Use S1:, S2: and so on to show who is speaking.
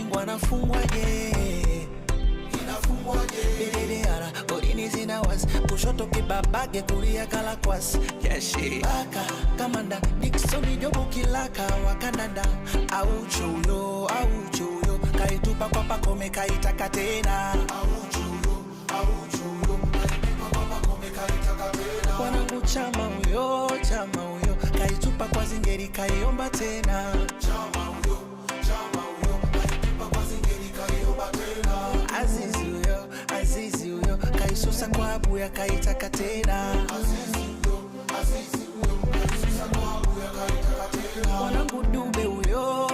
S1: bingwa nafungwaje? Bididara, golini zina wasi, kushoto kibabage, kulia kalakwasi. Yashi Baka, kamanda, Nixon Jobu Kilaka, wakandanda. Auchuyo, kaitupa kwa pakome kaitaka tena. Wanangu chama uyo, kaitupa kwa zingeri kaiomba tena. Azizi uyo, kaisusa kwa abuya kaitaka tena. Wanangu Dube uyo,